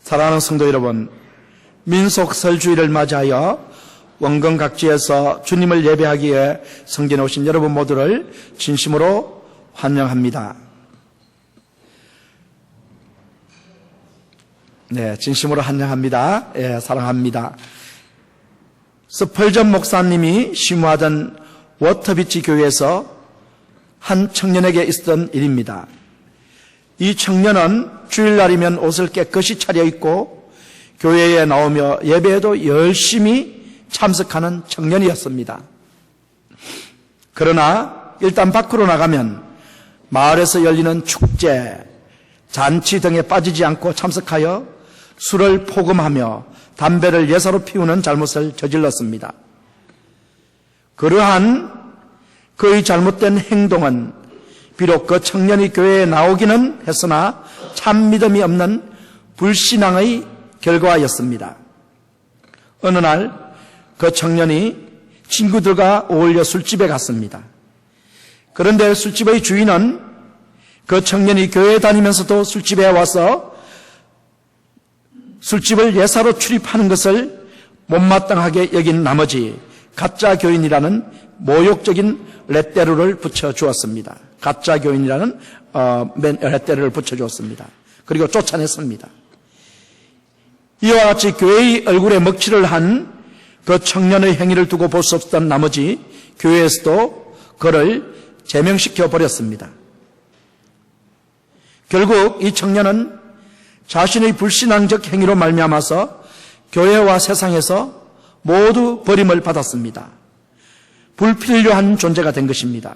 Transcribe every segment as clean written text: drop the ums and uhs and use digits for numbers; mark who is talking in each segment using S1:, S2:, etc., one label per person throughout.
S1: 사랑하는 성도 여러분, 민속 설주일을 맞이하여 원경 각지에서 주님을 예배하기 위해 성전에 오신 여러분 모두를 진심으로 환영합니다. 네, 진심으로 환영합니다. 예, 사랑합니다. 스펄전 목사님이 심무하던 워터비치 교회에서 한 청년에게 있었던 일입니다. 이 청년은 주일날이면 옷을 깨끗이 차려입고 교회에 나오며 예배에도 열심히 참석하는 청년이었습니다. 그러나 일단 밖으로 나가면 마을에서 열리는 축제, 잔치 등에 빠지지 않고 참석하여 술을 포금하며 담배를 예사로 피우는 잘못을 저질렀습니다. 그러한 그의 잘못된 행동은 비록 그 청년이 교회에 나오기는 했으나 참 믿음이 없는 불신앙의 결과였습니다. 어느 날 그 청년이 친구들과 어울려 술집에 갔습니다. 그런데 술집의 주인은 그 청년이 교회에 다니면서도 술집에 와서 술집을 예사로 출입하는 것을 못마땅하게 여긴 나머지 가짜 교인이라는 모욕적인 레떼루를 붙여주었습니다. 가짜 교인이라는 레떼루를 붙여주었습니다. 그리고 쫓아냈습니다. 이와 같이 교회의 얼굴에 먹칠을 한 그 청년의 행위를 두고 볼 수 없었던 나머지 교회에서도 그를 제명시켜 버렸습니다. 결국 이 청년은 자신의 불신앙적 행위로 말미암아서 교회와 세상에서 모두 버림을 받았습니다. 불필요한 존재가 된 것입니다.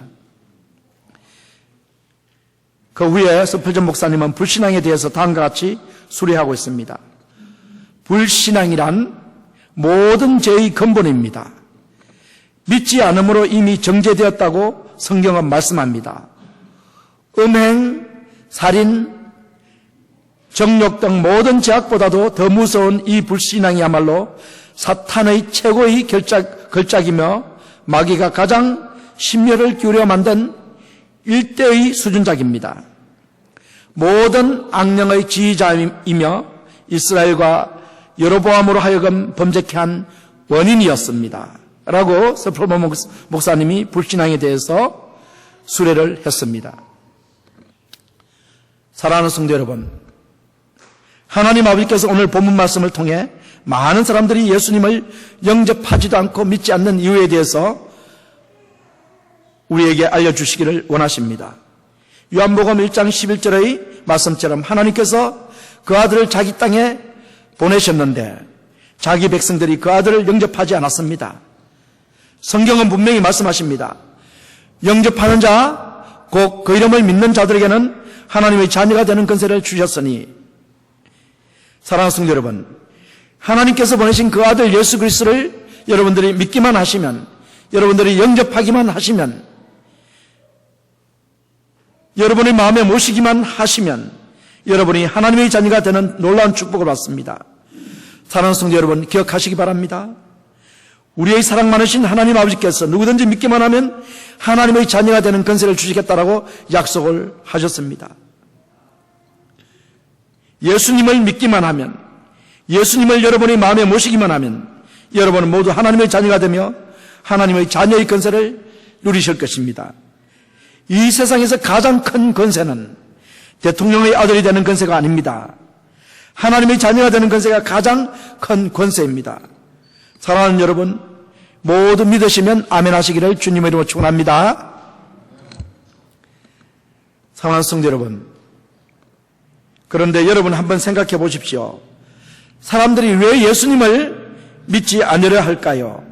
S1: 그 후에 스펄전 목사님은 불신앙에 대해서 다음과 같이 수리하고 있습니다. 불신앙이란 모든 죄의 근본입니다. 믿지 않음으로 이미 정죄되었다고 성경은 말씀합니다. 음행, 살인, 정욕 등 모든 죄악보다도 더 무서운 이 불신앙이야말로 사탄의 최고의 걸작이며 마귀가 가장 심려를 기울여 만든 일대의 수준작입니다. 모든 악령의 지휘자이며 이스라엘과 여로보암으로 하여금 범죄케 한 원인이었습니다. 라고 스펄전 목사님이 불신앙에 대해서 수레를 했습니다. 사랑하는 성도 여러분, 하나님 아버지께서 오늘 본문 말씀을 통해 많은 사람들이 예수님을 영접하지도 않고 믿지 않는 이유에 대해서 우리에게 알려주시기를 원하십니다. 요한복음 1장 11절의 말씀처럼 하나님께서 그 아들을 자기 땅에 보내셨는데 자기 백성들이 그 아들을 영접하지 않았습니다. 성경은 분명히 말씀하십니다. 영접하는 자, 곧 그 이름을 믿는 자들에게는 하나님의 자녀가 되는 권세를 주셨으니, 사랑하는 성도 여러분, 하나님께서 보내신 그 아들 예수 그리스도를 여러분들이 믿기만 하시면, 여러분들이 영접하기만 하시면, 여러분의 마음에 모시기만 하시면 여러분이 하나님의 자녀가 되는 놀라운 축복을 받습니다. 사랑하는 성도 여러분, 기억하시기 바랍니다. 우리의 사랑 많으신 하나님 아버지께서 누구든지 믿기만 하면 하나님의 자녀가 되는 권세를 주시겠다라고 약속을 하셨습니다. 예수님을 믿기만 하면, 예수님을 여러분의 마음에 모시기만 하면 여러분은 모두 하나님의 자녀가 되며 하나님의 자녀의 권세를 누리실 것입니다. 이 세상에서 가장 큰 권세는 대통령의 아들이 되는 권세가 아닙니다. 하나님의 자녀가 되는 권세가 가장 큰 권세입니다. 사랑하는 여러분, 모두 믿으시면 아멘 하시기를 주님의 이름으로 축원합니다. 사랑하는 성도 여러분, 그런데 여러분 한번 생각해 보십시오. 사람들이 왜 예수님을 믿지 않으려 할까요?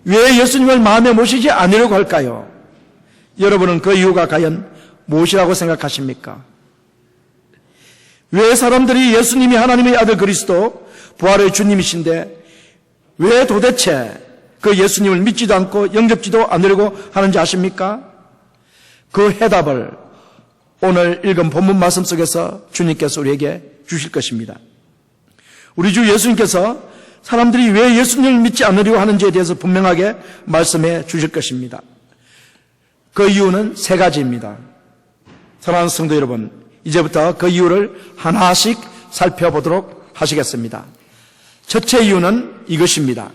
S1: 왜 예수님을 마음에 모시지 않으려고 할까요? 여러분은 그 이유가 과연 무엇이라고 생각하십니까? 왜 사람들이 예수님이 하나님의 아들 그리스도, 부활의 주님이신데 왜 도대체 그 예수님을 믿지도 않고 영접지도 않으려고 하는지 아십니까? 그 해답을 오늘 읽은 본문 말씀 속에서 주님께서 우리에게 주실 것입니다. 우리 주 예수님께서 사람들이 왜 예수님을 믿지 않으려고 하는지에 대해서 분명하게 말씀해 주실 것입니다. 그 이유는 세 가지입니다. 사랑하는 성도 여러분, 이제부터 그 이유를 하나씩 살펴보도록 하시겠습니다. 첫째 이유는 이것입니다.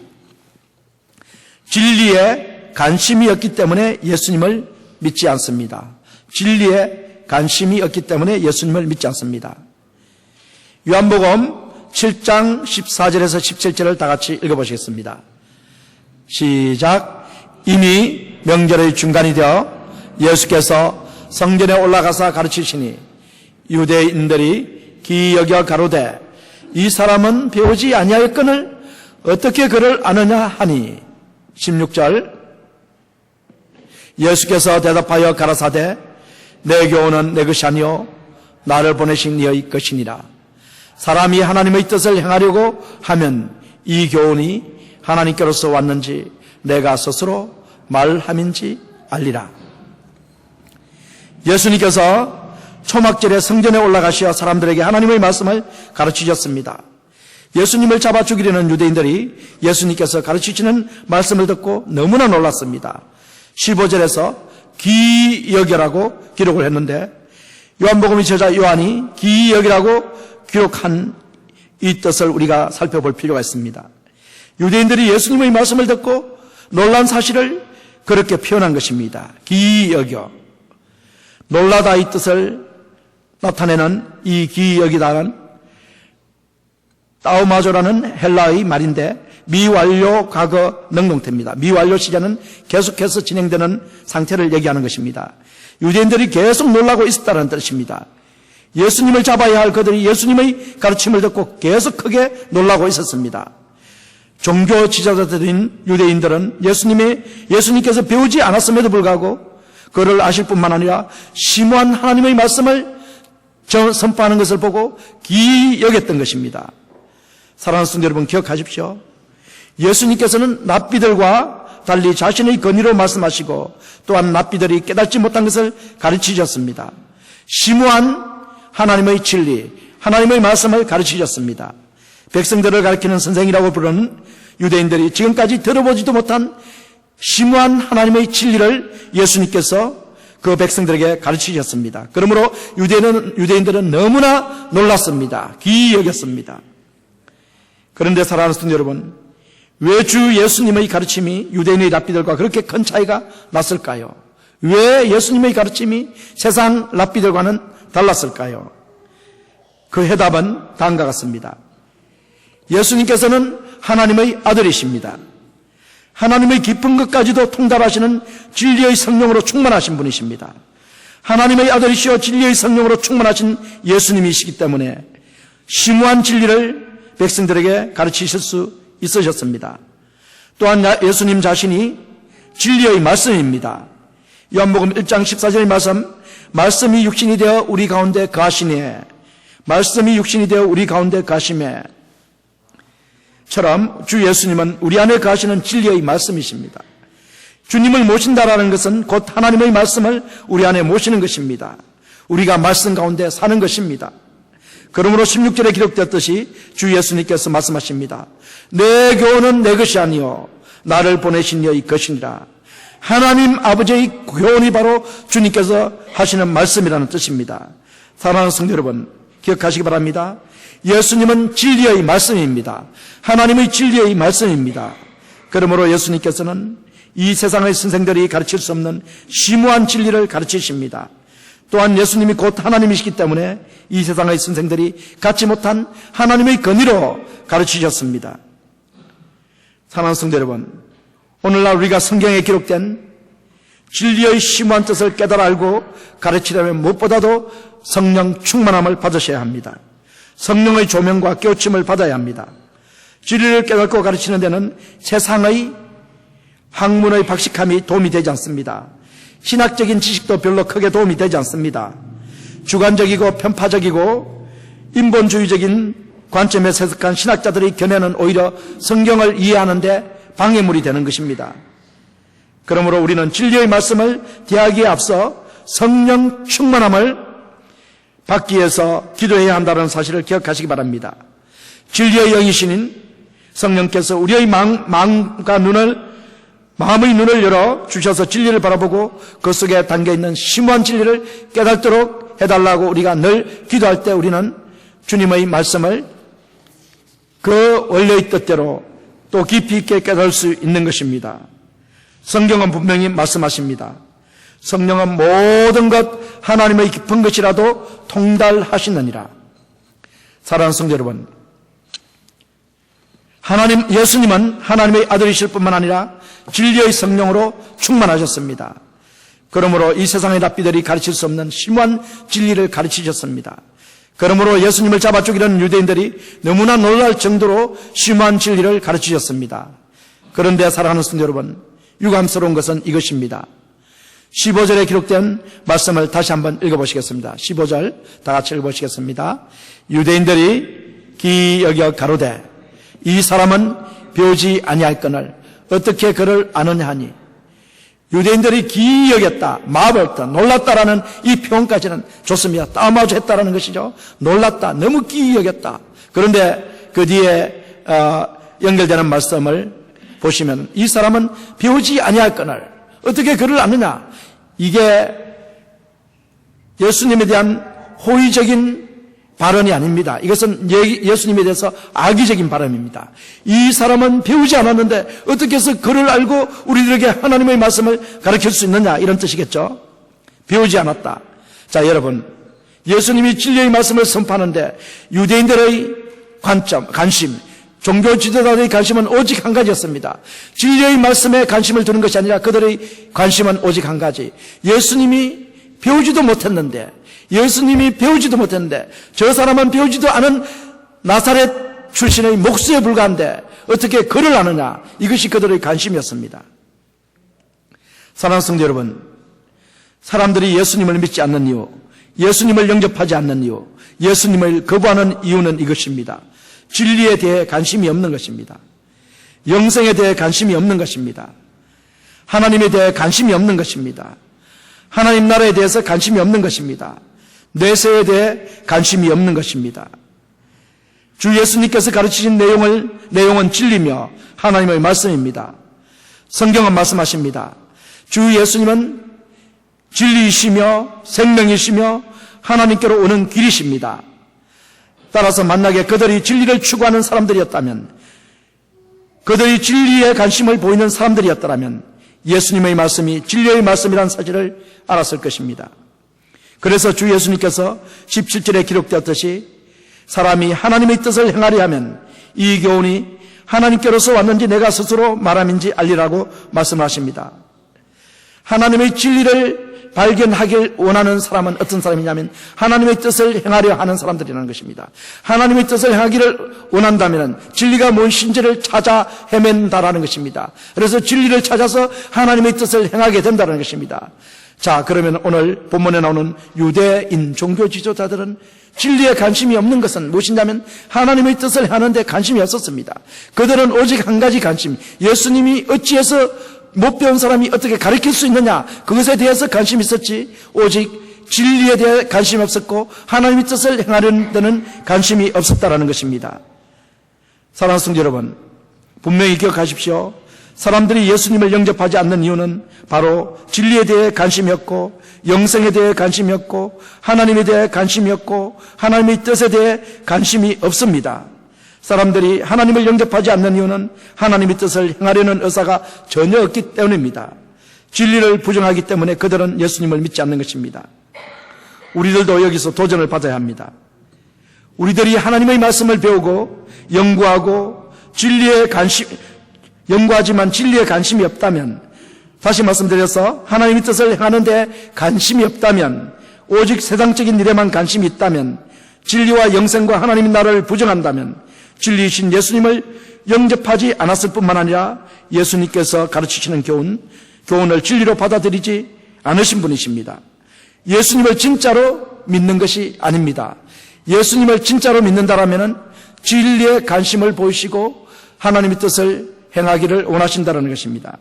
S1: 진리에 관심이 없기 때문에 예수님을 믿지 않습니다. 진리에 관심이 없기 때문에 예수님을 믿지 않습니다. 요한복음 7장 14절에서 17절을 다 같이 읽어보시겠습니다. 시작. 이미 명절의 중간이 되어 예수께서 성전에 올라가서 가르치시니 유대인들이 기여겨 가로되 이 사람은 배우지 아니하였거늘 어떻게 그를 아느냐 하니 16절. 예수께서 대답하여 가라사대 내 교훈은 내 것이 아니요 나를 보내신 이의 것이니라. 사람이 하나님의 뜻을 행하려고 하면 이 교훈이 하나님께로서 왔는지 내가 스스로 말함인지 알리라. 예수님께서 초막절에 성전에 올라가시어 사람들에게 하나님의 말씀을 가르치셨습니다. 예수님을 잡아 죽이려는 유대인들이 예수님께서 가르치시는 말씀을 듣고 너무나 놀랐습니다. 15절에서 기여기라고 기록을 했는데 요한복음의 저자 요한이 기여기라고 기록한 이 뜻을 우리가 살펴볼 필요가 있습니다. 유대인들이 예수님의 말씀을 듣고 놀란 사실을 그렇게 표현한 것입니다. 기여겨. 놀라다 이 뜻을 나타내는 이 기여기다는 따우마조라는 헬라의 말인데 미완료 과거 능동태입니다. 미완료 시제는 계속해서 진행되는 상태를 얘기하는 것입니다. 유대인들이 계속 놀라고 있었다는 뜻입니다. 예수님을 잡아야 할 그들이 예수님의 가르침을 듣고 계속 크게 놀라고 있었습니다. 종교 지도자들인 유대인들은 예수님께서 배우지 않았음에도 불구하고 그를 아실 뿐만 아니라 심오한 하나님의 말씀을 선포하는 것을 보고 기이 여겼던 것입니다. 사랑하는 성도 여러분, 기억하십시오. 예수님께서는 납비들과 달리 자신의 권위로 말씀하시고 또한 납비들이 깨닫지 못한 것을 가르치셨습니다. 심오한 하나님의 진리, 하나님의 말씀을 가르치셨습니다. 백성들을 가르치는 선생이라고 부르는 유대인들이 지금까지 들어보지도 못한 심오한 하나님의 진리를 예수님께서 그 백성들에게 가르치셨습니다. 그러므로 유대인들은 너무나 놀랐습니다. 기이 여겼습니다. 그런데 사랑하는 성도 여러분, 왜 주 예수님의 가르침이 유대인의 랍비들과 그렇게 큰 차이가 났을까요? 왜 예수님의 가르침이 세상 랍비들과는 달랐을까요? 그 해답은 다음과 같습니다. 예수님께서는 하나님의 아들이십니다. 하나님의 깊은 것까지도 통달하시는 진리의 성령으로 충만하신 분이십니다. 하나님의 아들이시여 진리의 성령으로 충만하신 예수님이시기 때문에 심오한 진리를 백성들에게 가르치실 수 있으셨습니다. 또한 예수님 자신이 진리의 말씀입니다. 요한복음 1장 14절의 말씀이 육신이 되어 우리 가운데 거하시네. 말씀이 육신이 되어 우리 가운데 거하심에 처럼 주 예수님은 우리 안에 거하시는 진리의 말씀이십니다. 주님을 모신다라는 것은 곧 하나님의 말씀을 우리 안에 모시는 것입니다. 우리가 말씀 가운데 사는 것입니다. 그러므로 16절에 기록되었듯이 주 예수님께서 말씀하십니다. 내 교훈은 내 것이 아니요 나를 보내신 이의 것이니라. 하나님 아버지의 교훈이 바로 주님께서 하시는 말씀이라는 뜻입니다. 사랑하는 성도 여러분, 기억하시기 바랍니다. 예수님은 진리의 말씀입니다. 하나님의 진리의 말씀입니다. 그러므로 예수님께서는 이 세상의 선생들이 가르칠 수 없는 심오한 진리를 가르치십니다. 또한 예수님이 곧 하나님이시기 때문에 이 세상의 선생들이 갖지 못한 하나님의 권위로 가르치셨습니다. 사랑하는 성도 여러분, 오늘날 우리가 성경에 기록된 진리의 심오한 뜻을 깨달아 알고 가르치려면 무엇보다도 성령 충만함을 받으셔야 합니다. 성령의 조명과 깨우침을 받아야 합니다. 진리를 깨닫고 가르치는 데는 세상의 학문의 박식함이 도움이 되지 않습니다. 신학적인 지식도 별로 크게 도움이 되지 않습니다. 주관적이고 편파적이고 인본주의적인 관점에 세석한 신학자들의 견해는 오히려 성경을 이해하는 데 방해물이 되는 것입니다. 그러므로 우리는 진리의 말씀을 대하기에 앞서 성령 충만함을 받기 위해서 기도해야 한다는 사실을 기억하시기 바랍니다. 진리의 영이신 성령께서 우리의 마음의 눈을 열어 주셔서 진리를 바라보고 그 속에 담겨있는 심오한 진리를 깨닫도록 해달라고 우리가 늘 기도할 때 우리는 주님의 말씀을 그 원래의 뜻대로 또 깊이 있게 깨달을 수 있는 것입니다. 성경은 분명히 말씀하십니다. 성령은 모든 것 하나님의 깊은 것이라도 통달하시느니라. 사랑하는 성도 여러분, 예수님은 하나님의 아들이실 뿐만 아니라 진리의 성령으로 충만하셨습니다. 그러므로 이 세상의 랍비들이 가르칠 수 없는 심오한 진리를 가르치셨습니다. 그러므로 예수님을 잡아 죽이려는 유대인들이 너무나 놀랄 정도로 심오한 진리를 가르치셨습니다. 그런데 사랑하는 성도 여러분, 유감스러운 것은 이것입니다. 15절에 기록된 말씀을 다시 한번 읽어보시겠습니다. 15절 다 같이 읽어보시겠습니다. 유대인들이 기여겨 가로되 이 사람은 배우지 아니할거늘 어떻게 그를 아느냐 하니, 유대인들이 기이 여겼다, 마법했다, 놀랐다라는 이 표현까지는 좋습니다. 따마주했다라는 것이죠. 놀랐다, 너무 기이 여겼다. 그런데 그 뒤에 연결되는 말씀을 보시면 이 사람은 배우지 아니할거늘 어떻게 그를 아느냐, 이게 예수님에 대한 호의적인 발언이 아닙니다. 이것은 예수님에 대해서 악의적인 발언입니다. 이 사람은 배우지 않았는데 어떻게 해서 그를 알고 우리들에게 하나님의 말씀을 가르칠 수 있느냐, 이런 뜻이겠죠. 배우지 않았다. 자, 여러분, 예수님이 진리의 말씀을 선포하는데 유대인들의 관심, 종교 지도자들의 관심은 오직 한 가지였습니다. 진리의 말씀에 관심을 두는 것이 아니라 그들의 관심은 오직 한 가지. 예수님이 배우지도 못했는데, 저 사람은 배우지도 않은 나사렛 출신의 목수에 불과한데 어떻게 그를 아느냐, 이것이 그들의 관심이었습니다. 사랑하는 성도 여러분, 사람들이 예수님을 믿지 않는 이유, 예수님을 영접하지 않는 이유, 예수님을 거부하는 이유는 이것입니다. 진리에 대해 관심이 없는 것입니다. 영생에 대해 관심이 없는 것입니다. 하나님에 대해 관심이 없는 것입니다. 하나님 나라에 대해서 관심이 없는 것입니다. 내세에 대해 관심이 없는 것입니다. 주 예수님께서 가르치신 내용은 진리며 하나님의 말씀입니다. 성경은 말씀하십니다. 주 예수님은 진리이시며 생명이시며 하나님께로 오는 길이십니다. 따라서 만약에 그들이 진리를 추구하는 사람들이었다면, 그들이 진리에 관심을 보이는 사람들이었다면 예수님의 말씀이 진리의 말씀이라는 사실을 알았을 것입니다. 그래서 주 예수님께서 17절에 기록되었듯이 사람이 하나님의 뜻을 행하려 하면 이 교훈이 하나님께로서 왔는지 내가 스스로 말함인지 알리라고 말씀하십니다. 하나님의 진리를 발견하길 원하는 사람은 어떤 사람이냐면 하나님의 뜻을 행하려 하는 사람들이라는 것입니다. 하나님의 뜻을 행하기를 원한다면 진리가 무엇인지를 찾아 헤맨다라는 것입니다. 그래서 진리를 찾아서 하나님의 뜻을 행하게 된다는 것입니다. 자, 그러면 오늘 본문에 나오는 유대인 종교 지도자들은 진리에 관심이 없는 것은 무엇이냐면 하나님의 뜻을 하는데 관심이 없었습니다. 그들은 오직 한 가지 관심, 예수님이 어찌해서 못 배운 사람이 어떻게 가르칠 수 있느냐, 그것에 대해서 관심이 있었지 오직 진리에 대해 관심이 없었고 하나님의 뜻을 행하려는 데는 관심이 없었다라는 것입니다. 사랑하는 성도 여러분, 분명히 기억하십시오. 사람들이 예수님을 영접하지 않는 이유는 바로 진리에 대해 관심이 없고 영생에 대해 관심이 없고 하나님에 대해 관심이 없고 하나님의 뜻에 대해 관심이 없습니다. 사람들이 하나님을 영접하지 않는 이유는 하나님의 뜻을 행하려는 의사가 전혀 없기 때문입니다. 진리를 부정하기 때문에 그들은 예수님을 믿지 않는 것입니다. 우리들도 여기서 도전을 받아야 합니다. 우리들이 하나님의 말씀을 배우고 연구하고 연구하지만 진리에 관심이 없다면, 다시 말씀드려서 하나님의 뜻을 행하는데 관심이 없다면, 오직 세상적인 일에만 관심이 있다면, 진리와 영생과 하나님의 나라를 부정한다면 진리이신 예수님을 영접하지 않았을 뿐만 아니라 예수님께서 가르치시는 교훈을 진리로 받아들이지 않으신 분이십니다. 예수님을 진짜로 믿는 것이 아닙니다. 예수님을 진짜로 믿는다라면 진리에 관심을 보이시고 하나님의 뜻을 행하기를 원하신다는 것입니다.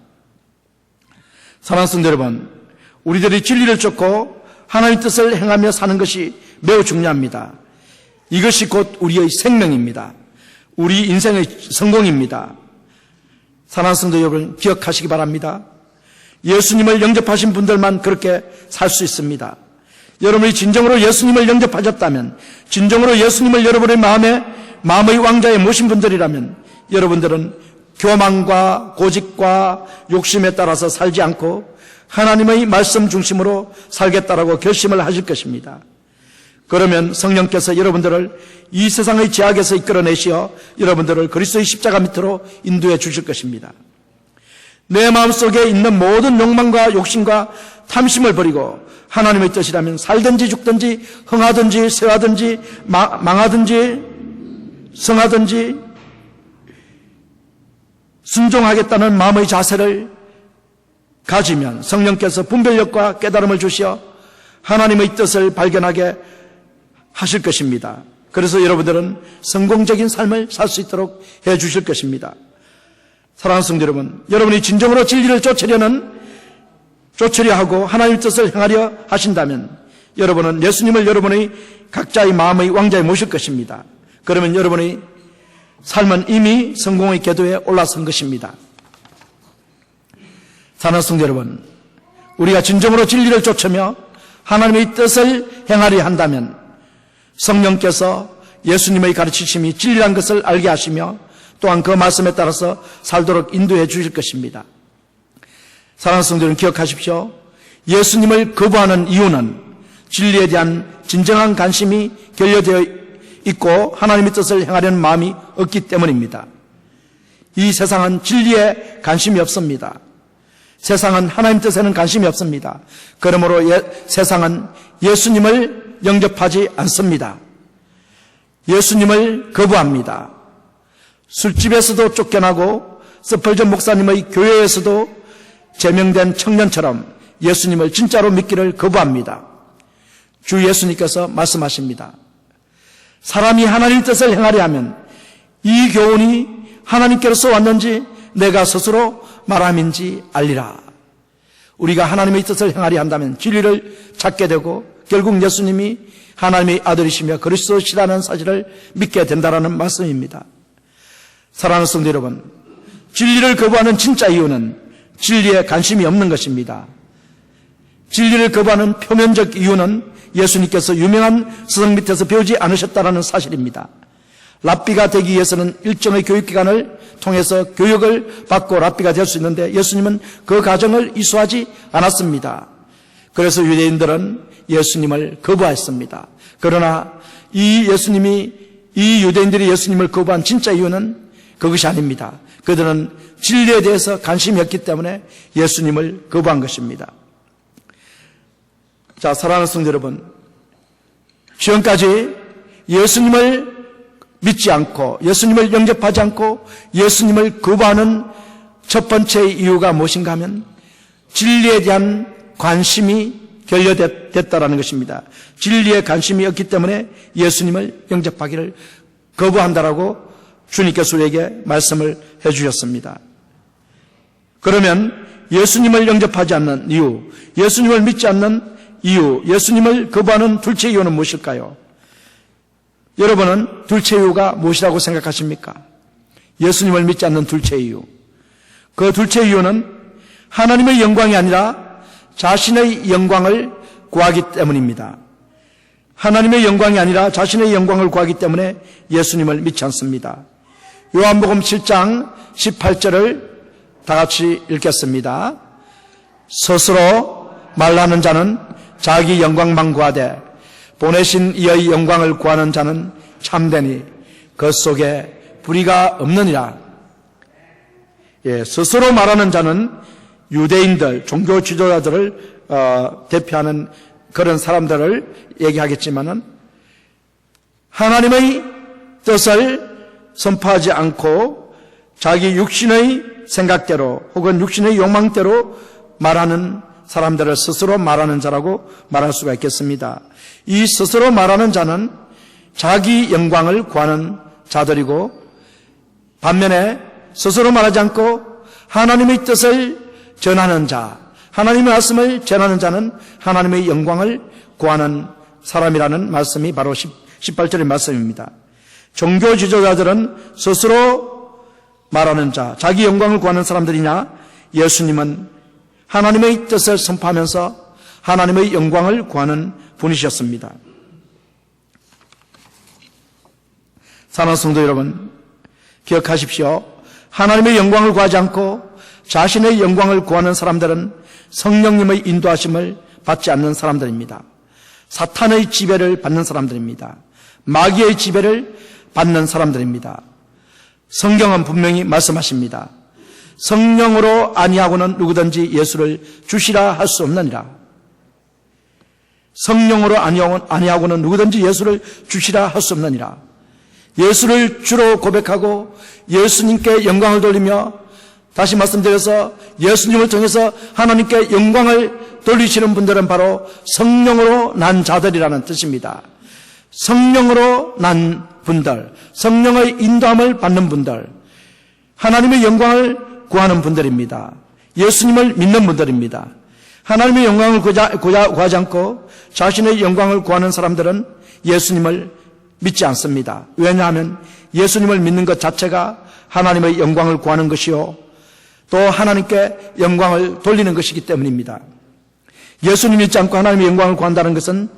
S1: 사랑하는 성도 여러분, 우리들이 진리를 쫓고 하나님의 뜻을 행하며 사는 것이 매우 중요합니다. 이것이 곧 우리의 생명입니다. 우리 인생의 성공입니다. 사랑하는 성도 여러분, 기억하시기 바랍니다. 예수님을 영접하신 분들만 그렇게 살 수 있습니다. 여러분이 진정으로 예수님을 영접하셨다면, 진정으로 예수님을 여러분의 마음에 마음의 왕자에 모신 분들이라면 여러분들은 교만과 고집과 욕심에 따라서 살지 않고 하나님의 말씀 중심으로 살겠다라고 결심을 하실 것입니다. 그러면 성령께서 여러분들을 이 세상의 죄악에서 이끌어내시어 여러분들을 그리스도의 십자가 밑으로 인도해 주실 것입니다. 내 마음속에 있는 모든 욕망과 욕심과 탐심을 버리고 하나님의 뜻이라면 살든지 죽든지 흥하든지 쇠하든지 망하든지 성하든지 순종하겠다는 마음의 자세를 가지면 성령께서 분별력과 깨달음을 주시어 하나님의 뜻을 발견하게 하실 것입니다. 그래서 여러분들은 성공적인 삶을 살 수 있도록 해 주실 것입니다. 사랑하는 성도 여러분, 여러분이 진정으로 진리를 쫓으려 하고 하나님의 뜻을 행하려 하신다면 여러분은 예수님을 여러분의 각자의 마음의 왕자에 모실 것입니다. 그러면 여러분의 삶은 이미 성공의 궤도에 올라선 것입니다. 사랑하는 성도 여러분, 우리가 진정으로 진리를 쫓으며 하나님의 뜻을 행하려 한다면 성령께서 예수님의 가르치심이 진리란 것을 알게 하시며 또한 그 말씀에 따라서 살도록 인도해 주실 것입니다. 사랑하는 성도들은 기억하십시오. 예수님을 거부하는 이유는 진리에 대한 진정한 관심이 결여되어 있고 하나님의 뜻을 행하려는 마음이 없기 때문입니다. 이 세상은 진리에 관심이 없습니다. 세상은 하나님 뜻에는 관심이 없습니다. 그러므로 세상은 예수님을 영접하지 않습니다. 예수님을 거부합니다. 술집에서도 쫓겨나고 스펄전 목사님의 교회에서도 제명된 청년처럼 예수님을 진짜로 믿기를 거부합니다. 주 예수님께서 말씀하십니다. 사람이 하나님 뜻을 행하려 하면 이 교훈이 하나님께로서 왔는지 내가 스스로 말함인지 알리라. 우리가 하나님의 뜻을 행하려 한다면 진리를 찾게 되고 결국 예수님이 하나님의 아들이시며 그리스도시라는 사실을 믿게 된다라는 말씀입니다. 사랑하는 성도 여러분, 진리를 거부하는 진짜 이유는 진리에 관심이 없는 것입니다. 진리를 거부하는 표면적 이유는 예수님께서 유명한 스승 밑에서 배우지 않으셨다는 사실입니다. 랍비가 되기 위해서는 일정의 교육기관을 통해서 교육을 받고 랍비가 될 수 있는데 예수님은 그 과정을 이수하지 않았습니다. 그래서 유대인들은 예수님을 거부했습니다. 그러나 이 유대인들이 예수님을 거부한 진짜 이유는 그것이 아닙니다. 그들은 진리에 대해서 관심이 없기 때문에 예수님을 거부한 것입니다. 자, 사랑하는 성도 여러분, 지금까지 예수님을 믿지 않고 예수님을 영접하지 않고 예수님을 거부하는 첫 번째 이유가 무엇인가 하면 진리에 대한 관심이 결여됐다라는 것입니다. 진리에 관심이 없기 때문에 예수님을 영접하기를 거부한다라고 주님께서 우리에게 말씀을 해주셨습니다. 그러면 예수님을 영접하지 않는 이유, 예수님을 믿지 않는 이유, 예수님을 거부하는 둘째 이유는 무엇일까요? 여러분은 둘째 이유가 무엇이라고 생각하십니까? 예수님을 믿지 않는 둘째 이유. 그 둘째 이유는 하나님의 영광이 아니라 자신의 영광을 구하기 때문입니다. 하나님의 영광이 아니라 자신의 영광을 구하기 때문에 예수님을 믿지 않습니다. 요한복음 7장 18절을 다 같이 읽겠습니다. 스스로 말하는 자는 자기 영광만 구하되 보내신 이의 영광을 구하는 자는 참되니 그 속에 불의가 없느니라. 스스로 말하는 자는 유대인들, 종교 지도자들을 대표하는 그런 사람들을 얘기하겠지만은 하나님의 뜻을 선포하지 않고 자기 육신의 생각대로 혹은 육신의 욕망대로 말하는 사람들을 스스로 말하는 자라고 말할 수가 있겠습니다. 이 스스로 말하는 자는 자기 영광을 구하는 자들이고 반면에 스스로 말하지 않고 하나님의 뜻을 전하는 자, 하나님의 말씀을 전하는 자는 하나님의 영광을 구하는 사람이라는 말씀이 바로 18절의 말씀입니다. 종교 지도자들은 스스로 말하는 자, 자기 영광을 구하는 사람들이냐? 예수님은 하나님의 뜻을 선포하면서 하나님의 영광을 구하는 분이셨습니다. 사랑하는 성도 여러분, 기억하십시오. 하나님의 영광을 구하지 않고 자신의 영광을 구하는 사람들은 성령님의 인도하심을 받지 않는 사람들입니다. 사탄의 지배를 받는 사람들입니다. 마귀의 지배를 받는 사람들입니다. 성경은 분명히 말씀하십니다. 성령으로 아니하고는 누구든지 예수를 주시라 할 수 없느니라. 성령으로 아니하고는 누구든지 예수를 주시라 할 수 없느니라. 예수를 주로 고백하고 예수님께 영광을 돌리며, 다시 말씀드려서 예수님을 통해서 하나님께 영광을 돌리시는 분들은 바로 성령으로 난 자들이라는 뜻입니다. 성령으로 난 분들, 성령의 인도함을 받는 분들, 하나님의 영광을 구하는 분들입니다. 예수님을 믿는 분들입니다. 하나님의 영광을 구하지 않고 자신의 영광을 구하는 사람들은 예수님을 믿지 않습니다. 왜냐하면 예수님을 믿는 것 자체가 하나님의 영광을 구하는 것이요, 또 하나님께 영광을 돌리는 것이기 때문입니다. 예수님 믿지 않고 하나님의 영광을 구한다는 것은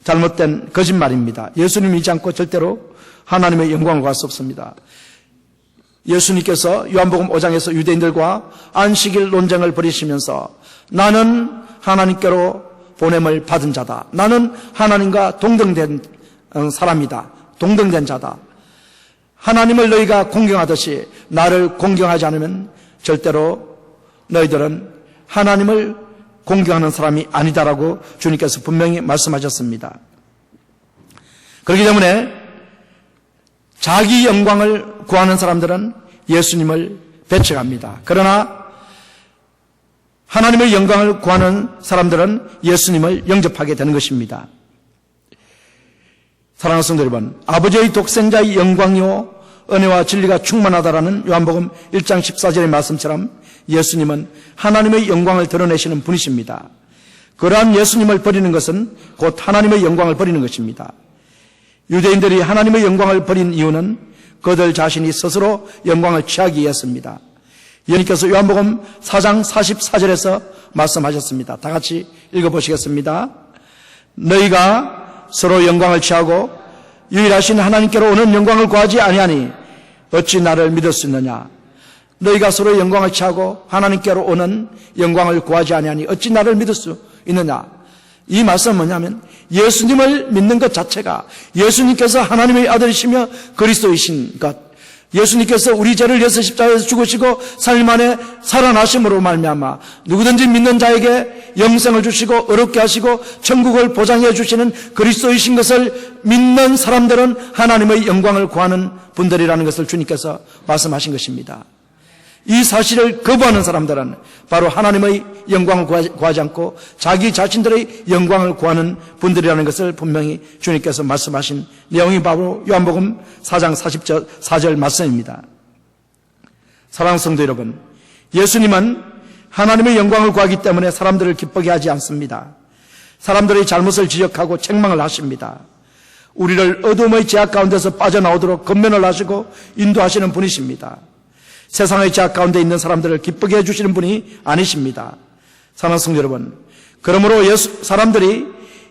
S1: 잘못된 거짓말입니다. 예수님 믿지 않고 절대로 하나님의 영광을 구할 수 없습니다. 예수님께서 요한복음 5장에서 유대인들과 안식일 논쟁을 벌이시면서 나는 하나님께로 보냄을 받은 자다, 나는 하나님과 동등된 사람이다, 동등된 자다, 하나님을 너희가 공경하듯이 나를 공경하지 않으면 절대로 너희들은 하나님을 공경하는 사람이 아니다라고 주님께서 분명히 말씀하셨습니다. 그렇기 때문에 자기 영광을 구하는 사람들은 예수님을 배척합니다. 그러나 하나님의 영광을 구하는 사람들은 예수님을 영접하게 되는 것입니다. 사랑하는 성도 여러분, 아버지의 독생자의 영광이요 은혜와 진리가 충만하다라는 요한복음 1장 14절의 말씀처럼 예수님은 하나님의 영광을 드러내시는 분이십니다. 그러한 예수님을 버리는 것은 곧 하나님의 영광을 버리는 것입니다. 유대인들이 하나님의 영광을 버린 이유는 그들 자신이 스스로 영광을 취하기 위해서입니다. 예수님께서 요한복음 4장 44절에서 말씀하셨습니다. 다 같이 읽어보시겠습니다. 너희가 서로 영광을 취하고 유일하신 하나님께로 오는 영광을 구하지 아니하니 어찌 나를 믿을 수 있느냐. 너희가 서로 영광을 취하고 하나님께로 오는 영광을 구하지 아니하니 어찌 나를 믿을 수 있느냐. 이 말씀은 뭐냐면 예수님을 믿는 것 자체가, 예수님께서 하나님의 아들이시며 그리스도이신 것, 예수님께서 우리 죄를 위해서 십자가에서 죽으시고 3일 만에 살아나심으로 말미암아 누구든지 믿는 자에게 영생을 주시고 어렵게 하시고 천국을 보장해 주시는 그리스도이신 것을 믿는 사람들은 하나님의 영광을 구하는 분들이라는 것을 주님께서 말씀하신 것입니다. 이 사실을 거부하는 사람들은 바로 하나님의 영광을 구하지 않고 자기 자신들의 영광을 구하는 분들이라는 것을 분명히 주님께서 말씀하신 내용이 바로 요한복음 4장 44절 말씀입니다. 사랑하는 성도 여러분, 예수님은 하나님의 영광을 구하기 때문에 사람들을 기쁘게 하지 않습니다. 사람들의 잘못을 지적하고 책망을 하십니다. 우리를 어둠의 제약 가운데서 빠져나오도록 권면을 하시고 인도하시는 분이십니다. 세상의 제약 가운데 있는 사람들을 기쁘게 해주시는 분이 아니십니다. 사랑하는 성도 여러분, 그러므로 사람들이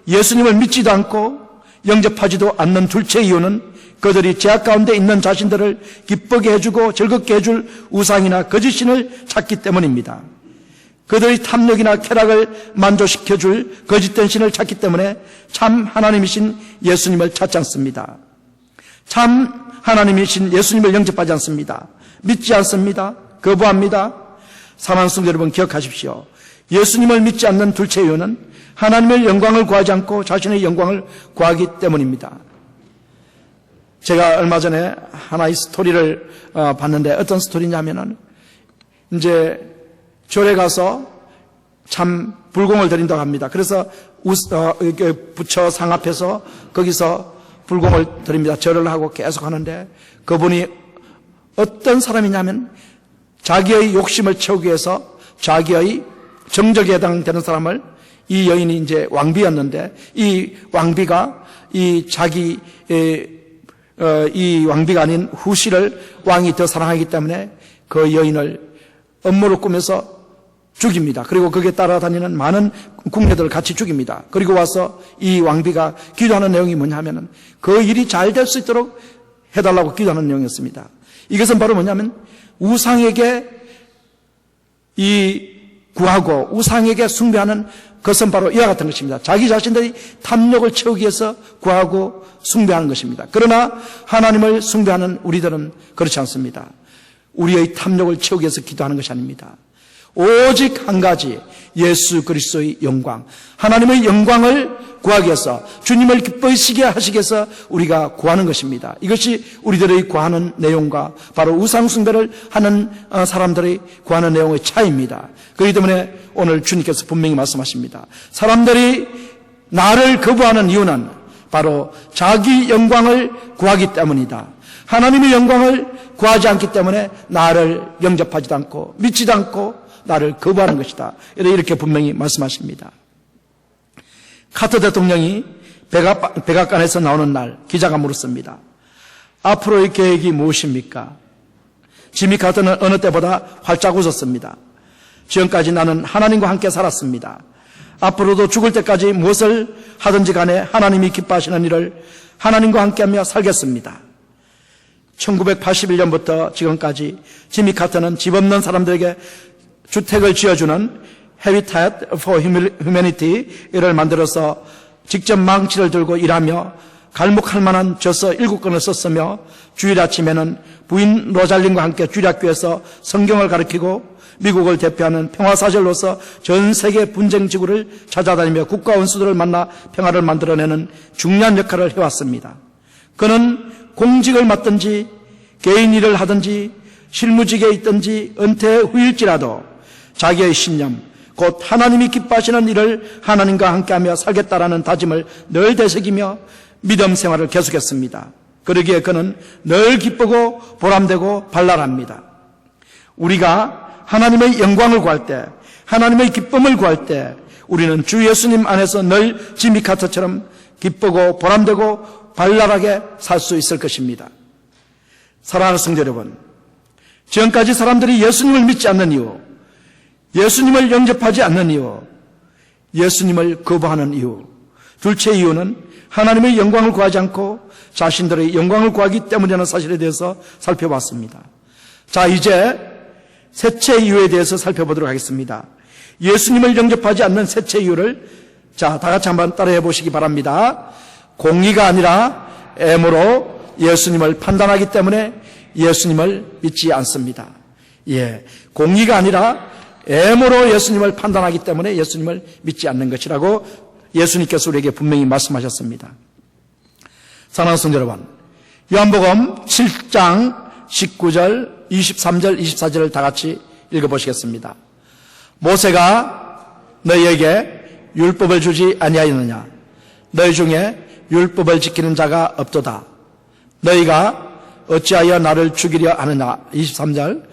S1: 예수님을 믿지도 않고 영접하지도 않는 둘째 이유는 그들이 제약 가운데 있는 자신들을 기쁘게 해주고 즐겁게 해줄 우상이나 거짓신을 찾기 때문입니다. 그들의 탐욕이나 쾌락을 만족시켜줄 거짓된 신을 찾기 때문에 참 하나님이신 예수님을 찾지 않습니다. 참 하나님이신 예수님을 영접하지 않습니다. 믿지 않습니다. 거부합니다. 사랑하는 성도 여러분, 기억하십시오. 예수님을 믿지 않는 둘째 이유는 하나님의 영광을 구하지 않고 자신의 영광을 구하기 때문입니다. 제가 얼마 전에 하나의 스토리를 봤는데, 어떤 스토리냐면은 이제 절에 가서 참 불공을 드린다고 합니다. 그래서 부처 상 앞에서 거기서 불공을 드립니다. 절을 하고 계속 하는데, 그분이 어떤 사람이냐면 자기의 욕심을 채우기 위해서 자기의 정적에 해당되는 사람을, 이 여인이 이제 왕비였는데, 이 왕비가 이 왕비가 아닌 후시를 왕이 더 사랑하기 때문에 그 여인을 음모를 꾸며서 죽입니다. 그리고 거기에 따라다니는 많은 궁녀들을 같이 죽입니다. 그리고 와서 이 왕비가 기도하는 내용이 뭐냐면은 그 일이 잘 될 수 있도록 해달라고 기도하는 내용이었습니다. 이것은 바로 뭐냐면 우상에게 구하고 우상에게 숭배하는 것은 바로 이와 같은 것입니다. 자기 자신들이 탐욕을 채우기 위해서 구하고 숭배하는 것입니다. 그러나 하나님을 숭배하는 우리들은 그렇지 않습니다. 우리의 탐욕을 채우기 위해서 기도하는 것이 아닙니다. 오직 한 가지, 예수 그리스도의 영광, 하나님의 영광을 구하기 위해서, 주님을 기뻐하시게 하시기 위해서 우리가 구하는 것입니다. 이것이 우리들의 구하는 내용과 바로 우상 숭배를 하는 사람들의 구하는 내용의 차이입니다. 그렇기 때문에 오늘 주님께서 분명히 말씀하십니다. 사람들이 나를 거부하는 이유는 바로 자기 영광을 구하기 때문이다. 하나님의 영광을 구하지 않기 때문에 나를 영접하지도 않고 믿지도 않고 나를 거부하는 것이다. 이렇게 분명히 말씀하십니다. 카터 대통령이 백악관에서 나오는 날 기자가 물었습니다. 앞으로의 계획이 무엇입니까? 지미 카터는 어느 때보다 활짝 웃었습니다. 지금까지 나는 하나님과 함께 살았습니다. 앞으로도 죽을 때까지 무엇을 하든지 간에 하나님이 기뻐하시는 일을 하나님과 함께하며 살겠습니다. 1981년부터 지금까지 지미 카터는 집 없는 사람들에게 주택을 지어주는 Habitat for Humanity를 만들어서 직접 망치를 들고 일하며 갈목할 만한 젖서 7권을 썼으며 주일 아침에는 부인 로잘린과 함께 주일학교에서 성경을 가르치고 미국을 대표하는 평화사절로서 전 세계 분쟁 지구를 찾아다니며 국가 원수들을 만나 평화를 만들어내는 중요한 역할을 해왔습니다. 그는 공직을 맡든지 개인 일을 하든지 실무직에 있든지 은퇴 후일지라도 자기의 신념, 곧 하나님이 기뻐하시는 일을 하나님과 함께하며 살겠다라는 다짐을 늘 되새기며 믿음 생활을 계속했습니다. 그러기에 그는 늘 기쁘고 보람되고 발랄합니다. 우리가 하나님의 영광을 구할 때, 하나님의 기쁨을 구할 때 우리는 주 예수님 안에서 늘 지미 카터처럼 기쁘고 보람되고 발랄하게 살 수 있을 것입니다. 사랑하는 성도 여러분, 지금까지 사람들이 예수님을 믿지 않는 이유, 예수님을 영접하지 않는 이유, 예수님을 거부하는 이유, 둘째 이유는 하나님의 영광을 구하지 않고 자신들의 영광을 구하기 때문이라는 사실에 대해서 살펴봤습니다. 자, 이제 셋째 이유에 대해서 살펴보도록 하겠습니다. 예수님을 영접하지 않는 셋째 이유를 다 같이 한번 따라해 보시기 바랍니다. 공의가 아니라 애모로 예수님을 판단하기 때문에 예수님을 믿지 않습니다. 공의가 아니라 애모로 예수님을 판단하기 때문에 예수님을 믿지 않는 것이라고 예수님께서 우리에게 분명히 말씀하셨습니다. 사랑하는 성도 여러분, 요한복음 7장 19절, 23절, 24절을 다 같이 읽어보시겠습니다. 모세가 너희에게 율법을 주지 아니하였느냐? 너희 중에 율법을 지키는 자가 없도다. 너희가 어찌하여 나를 죽이려 하느냐? 23절,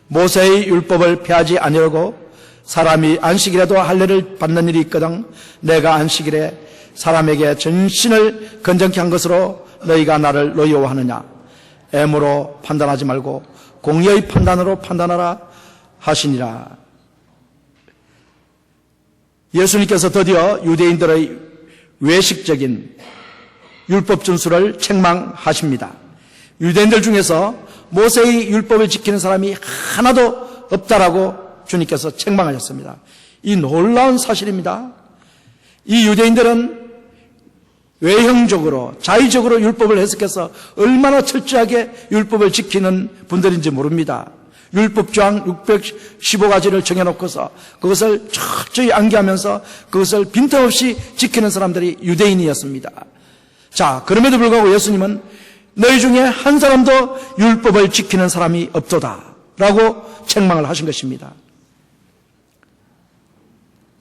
S1: 모세의 율법을 폐하지 아니하고 사람이 안식일에도 할례를 받는 일이 있거든 내가 안식일에 사람에게 전신을 건전케 한 것으로 너희가 나를 노여워하느냐? 애모로 판단하지 말고 공의의 판단으로 판단하라 하시니라. 예수님께서 드디어 유대인들의 외식적인 율법 준수를 책망하십니다. 유대인들 중에서 모세의 율법을 지키는 사람이 하나도 없다라고 주님께서 책망하셨습니다. 이 놀라운 사실입니다. 이 유대인들은 외형적으로 자의적으로 율법을 해석해서 얼마나 철저하게 율법을 지키는 분들인지 모릅니다. 율법조항 615가지를 정해놓고서 그것을 철저히 암기하면서 그것을 빈틈없이 지키는 사람들이 유대인이었습니다. 자, 그럼에도 불구하고 예수님은 너희 중에 한 사람도 율법을 지키는 사람이 없도다 라고 책망을 하신 것입니다.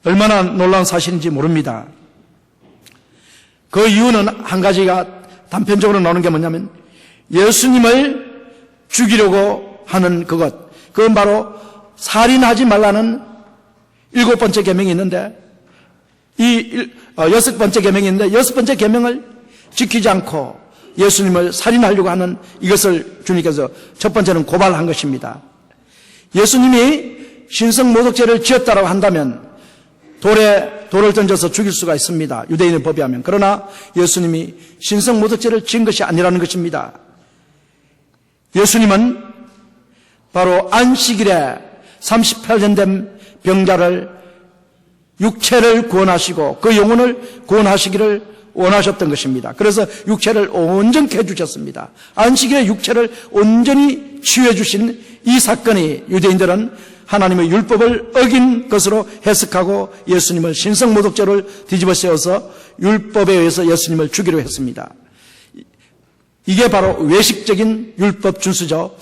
S1: 얼마나 놀라운 사실인지 모릅니다. 그 이유는 한 가지가 단편적으로 나오는 게 뭐냐면 예수님을 죽이려고 하는 그건 바로 살인하지 말라는 7번째 계명이 있는데 이 6번째 계명이 있는데 6번째 계명을 지키지 않고 예수님을 살인하려고 하는 이것을 주님께서 첫 번째는 고발한 것입니다. 예수님이 신성모독죄를 지었다고 한다면 돌을 던져서 죽일 수가 있습니다. 유대인의 법에 하면. 그러나 예수님이 신성모독죄를 지은 것이 아니라는 것입니다. 예수님은 바로 안식일에 38년 된 병자를 육체를 구원하시고 그 영혼을 구원하시기를 원하셨던 것입니다. 그래서 육체를 온전케 해주셨습니다. 안식일에 육체를 온전히 치유해 주신 이 사건이 유대인들은 하나님의 율법을 어긴 것으로 해석하고 예수님을 신성모독죄를 뒤집어 씌워서 율법에 의해서 예수님을 죽이려 했습니다. 이게 바로 외식적인 율법 준수죠.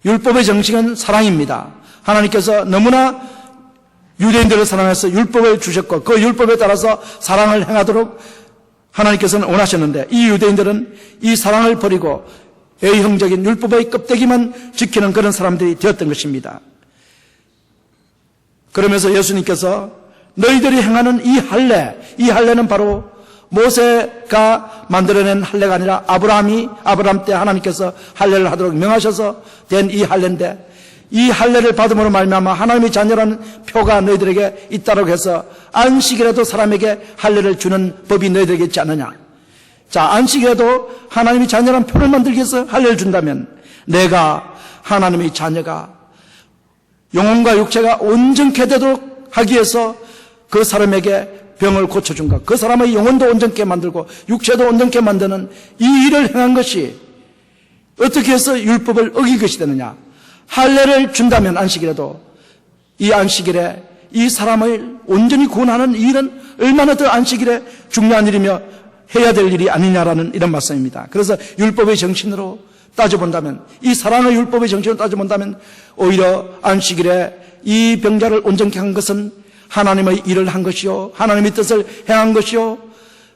S1: 율법의 정식은 사랑입니다. 하나님께서 너무나 유대인들을 사랑해서 율법을 주셨고 그 율법에 따라서 사랑을 행하도록 하나님께서는 원하셨는데 이 유대인들은 이 사랑을 버리고 A형적인 율법의 껍데기만 지키는 그런 사람들이 되었던 것입니다. 그러면서 예수님께서 너희들이 행하는 이 할례는 바로 모세가 만들어낸 할례가 아니라 아브라함 때 하나님께서 할례를 하도록 명하셔서 된 이 할례인데 이 할례를 받음으로 말미암아 하나님의 자녀라는 표가 너희들에게 있다고 해서 안식일에도 사람에게 할례를 주는 법이 너희들에게 있지 않느냐. 자, 안식일에도 하나님의 자녀라는 표를 만들기 위해서 할례를 준다면 내가 하나님의 자녀가 영혼과 육체가 온전케 되도록 하기 위해서 그 사람에게 병을 고쳐준 것, 그 사람의 영혼도 온전케 만들고 육체도 온전케 만드는 이 일을 행한 것이 어떻게 해서 율법을 어긴 것이 되느냐. 할례를 준다면 안식일에도 이 안식일에 이 사람을 온전히 구원하는 일은 얼마나 더 안식일에 중요한 일이며 해야 될 일이 아니냐라는 이런 말씀입니다. 그래서 율법의 정신으로 따져본다면 이 사랑의 율법의 정신으로 따져본다면 오히려 안식일에 이 병자를 온전케 한 것은 하나님의 일을 한 것이요 하나님의 뜻을 행한 것이요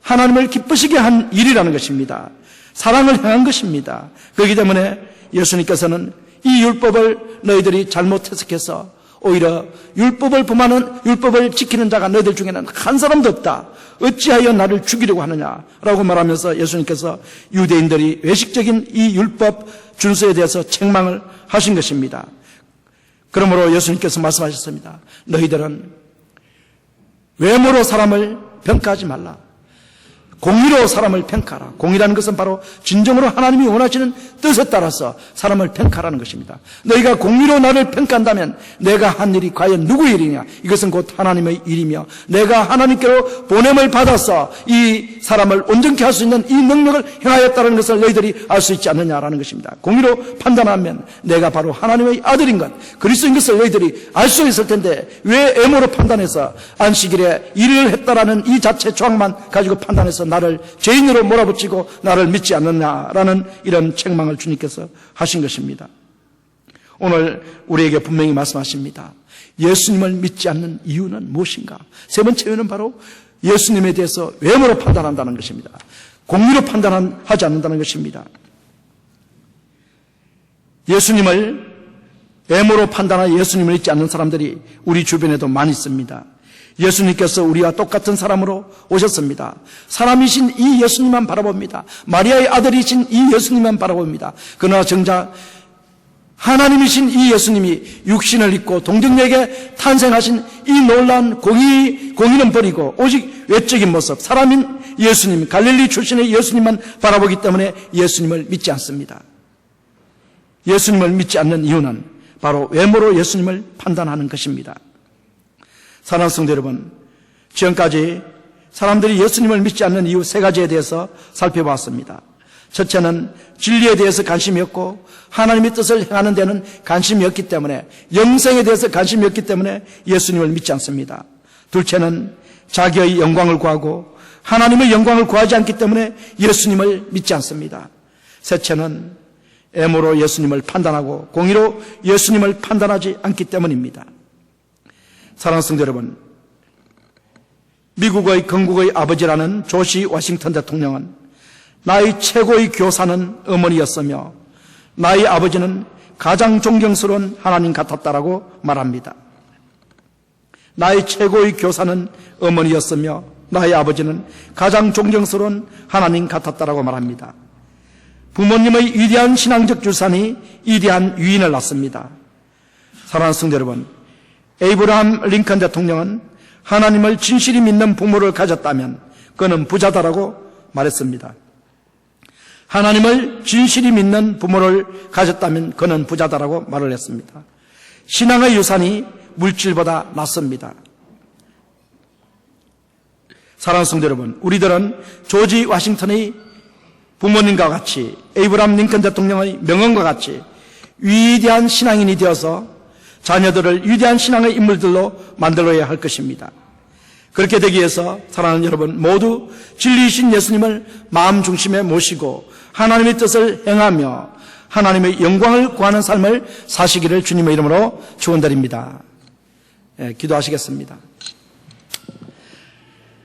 S1: 하나님을 기쁘시게 한 일이라는 것입니다. 사랑을 행한 것입니다. 그렇기 때문에 예수님께서는 이 율법을 너희들이 잘못 해석해서 오히려 율법을 범하는 율법을 지키는 자가 너희들 중에는 한 사람도 없다. 어찌하여 나를 죽이려고 하느냐라고 말하면서 예수님께서 유대인들이 외식적인 이 율법 준수에 대해서 책망을 하신 것입니다. 그러므로 예수님께서 말씀하셨습니다. 너희들은 외모로 사람을 평가하지 말라. 공의로 사람을 평가하라. 공의라는 것은 바로 진정으로 하나님이 원하시는 뜻에 따라서 사람을 평가하라는 것입니다. 너희가 공의로 나를 평가한다면 내가 한 일이 과연 누구의 일이냐? 이것은 곧 하나님의 일이며 내가 하나님께로 보냄을 받아서 이 사람을 온전케 할 수 있는 이 능력을 행하였다는 것을 너희들이 알 수 있지 않느냐라는 것입니다. 공의로 판단하면 내가 바로 하나님의 아들인 것, 그리스도인 것을 너희들이 알 수 있을 텐데 왜 애모로 판단해서 안식일에 일을 했다라는 이 자체 조항만 가지고 판단해서 나를 죄인으로 몰아붙이고 나를 믿지 않느냐라는 이런 책망을 주님께서 하신 것입니다. 오늘 우리에게 분명히 말씀하십니다. 예수님을 믿지 않는 이유는 무엇인가? 세 번째 이유는 바로 예수님에 대해서 외모로 판단한다는 것입니다. 공의로 판단하지 않는다는 것입니다. 예수님을 외모로 판단하여 예수님을 믿지 않는 사람들이 우리 주변에도 많이 있습니다. 예수님께서 우리와 똑같은 사람으로 오셨습니다. 사람이신 이 예수님만 바라봅니다. 마리아의 아들이신 이 예수님만 바라봅니다. 그러나 정작 하나님이신 이 예수님이 육신을 입고 동정녀에게 탄생하신 이 놀라운 공의는 버리고 오직 외적인 모습, 사람인 예수님, 갈릴리 출신의 예수님만 바라보기 때문에 예수님을 믿지 않습니다. 예수님을 믿지 않는 이유는 바로 외모로 예수님을 판단하는 것입니다. 사랑하는 성도 여러분, 지금까지 사람들이 예수님을 믿지 않는 이유 세 가지에 대해서 살펴봤습니다. 첫째는 진리에 대해서 관심이 없고 하나님의 뜻을 행하는 데는 관심이 없기 때문에, 영생에 대해서 관심이 없기 때문에 예수님을 믿지 않습니다. 둘째는 자기의 영광을 구하고 하나님의 영광을 구하지 않기 때문에 예수님을 믿지 않습니다. 셋째는 애모로 예수님을 판단하고 공의로 예수님을 판단하지 않기 때문입니다. 사랑하는 성도 여러분, 미국의 건국의 아버지라는 조지 워싱턴 대통령은 나의 최고의 교사는 어머니였으며 나의 아버지는 가장 존경스러운 하나님 같았다라고 말합니다. 나의 최고의 교사는 어머니였으며 나의 아버지는 가장 존경스러운 하나님 같았다라고 말합니다. 부모님의 위대한 신앙적 출산이 위대한 유인을 낳습니다. 사랑하는 성도 여러분, 에이브라함 링컨 대통령은 하나님을 진실히 믿는 부모를 가졌다면 그는 부자다라고 말했습니다. 하나님을 진실히 믿는 부모를 가졌다면 그는 부자다라고 말을 했습니다. 신앙의 유산이 물질보다 낫습니다. 사랑하는 성도 여러분, 우리들은 조지 워싱턴의 부모님과 같이 에이브람 링컨 대통령의 명언과 같이 위대한 신앙인이 되어서 자녀들을 위대한 신앙의 인물들로 만들어야 할 것입니다. 그렇게 되기 위해서 사랑하는 여러분 모두 진리이신 예수님을 마음 중심에 모시고 하나님의 뜻을 행하며 하나님의 영광을 구하는 삶을 사시기를 주님의 이름으로 축원드립니다. 기도하시겠습니다.